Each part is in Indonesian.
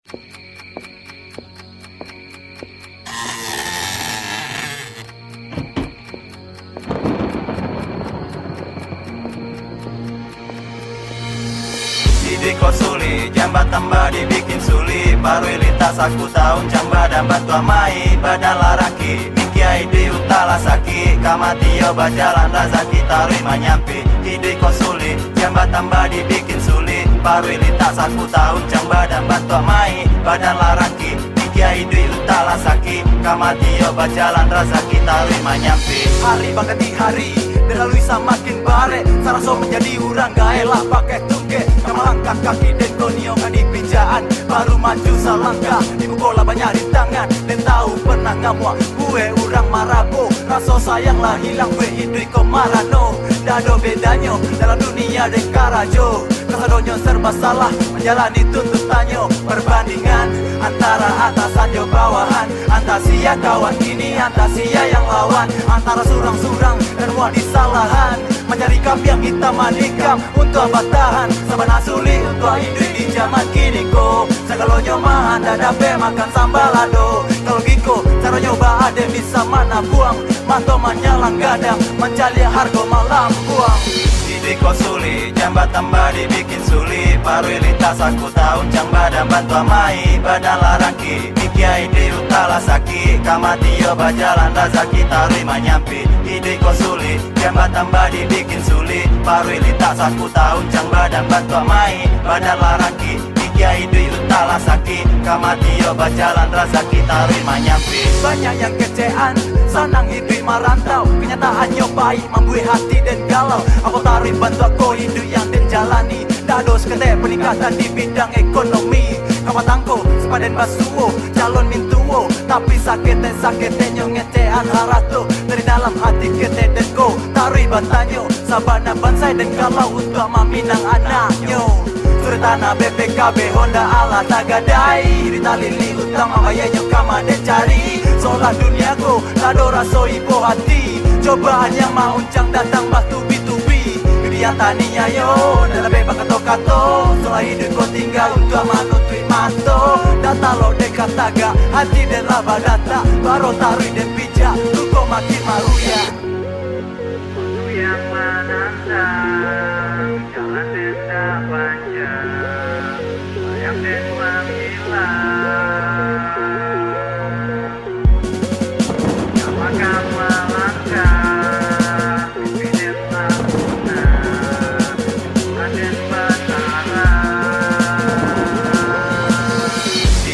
Diko suli, jambat tambah dibikin suli. Paru lintas aku tahun jamba dan batu amai badan laraki. Mikiai di utala saki, kamatio bajalan razaki tarui manyampi. Diko suli, jambat tambah dibikin suli. Paru lintas aku tahun jamba dan batu amai badan laraki. Mikiai di utala saki, kamatio bajalan razaki tarui manyampi. Hari bagati hari berlalui semakin bare, saraso menjadi urang gaelah pakai tungke. Kamu angkat kaki dan koniongan di pijaan, baru maju selangkah, ibu bola banyak di tangan. Dan tahu pernah ngamuk, gue urang marabo, raso sayang lah hilang, gue hidui komarano. Dado bedanya dalam dunia dekarajo, kasadonyo serba salah menjalani tuntutannya. Perbandingan antara atasan jo bawahan, antasia kawan ini antasia yang lawan, antara surang-surang dan disalahan. Mencari kambing hitam manikam untuk abatahan, sabana sulit untuk hidup di zaman kini ko. Segala nyoba anda dapat makan sambalado. Kalau giko cara nyoba ada bisa mana buang, manto menyalang gadang mencari harga malam buang. Diko suli, jambat tambah dibikin suli. Paru lintas aku tahun jamba dan batu amai badan laraki. Mikiai di utala saki, kamatio bajalan razaki tarui manyampi. Diko suli, jambat tambah dibikin suli. Paru lintas aku tahun jamba dan batu amai badan laraki. Mikiai di utala saki, kamatio bajalan razaki tarui manyampi. Banyak yang kecean, senang hidup merantau. Kenyataannya baik, membuat hati dan galau. Aku tarik bantu aku hidup yang den jalani. Dados kete peningkatan di bidang ekonomi. Kamatangko sepadan basuo, calon mintuo. Tapi sakit-sakit nyongecean harato. Dari dalam hati kete dan go tarik bantanyo. Sabana bansai dan kalau untuk maminang anaknya. Suri tanah BPKB Honda ala tagadai. Rita lili utama bayanya kama dan cari. Solah duniaku, lado raso ibu hati. Cobaan yang mau uncang datang batu bitubi. Dia taninya yo, dalam bebas kato-kato. Solah hidup kau tinggal untuk manutui mato. Data lo dekat taga, hati dan laba data. Baru tarui dan pijak, lu kau makin maruya. Yang menantang, jalan desa panjang, yang den menghilang. Apakah melangkah, pipin laguna, aden batara.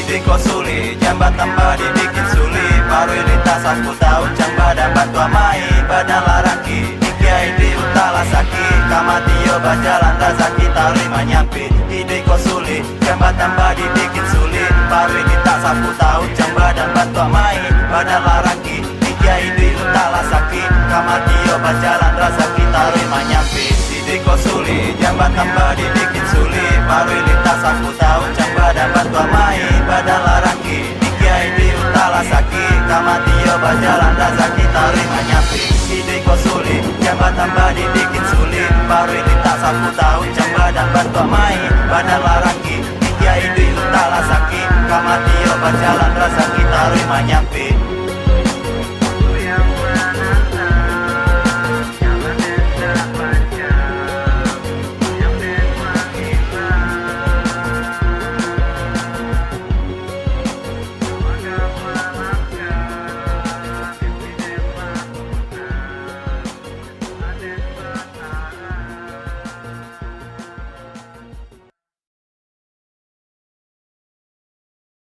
Diko suli, jambat tambah dibikin suli. Paru lintas aku tahun jamba dan batu amai badan laraki. Di utala saki, kamatio bajalan razaki tarui manyampi. Diko suli, jambat tambah dibikin sulit. Paru lintas aku tahun jamba dan batu amai badan laraki. Di utala saki, kamatio bajalan razaki tarui manyampi. Diko suli, jambat tambah dibikin sulit. Paru lintas aku tahun jamba dan batu amai badan laraki. Di utala saki, kamatio bajalan razaki tarui manyampi. Diko suli, jambat tambah dibikin sulit. Paru lintas aku tahun jamba dan batu amai badan laraki. Mikiai di utala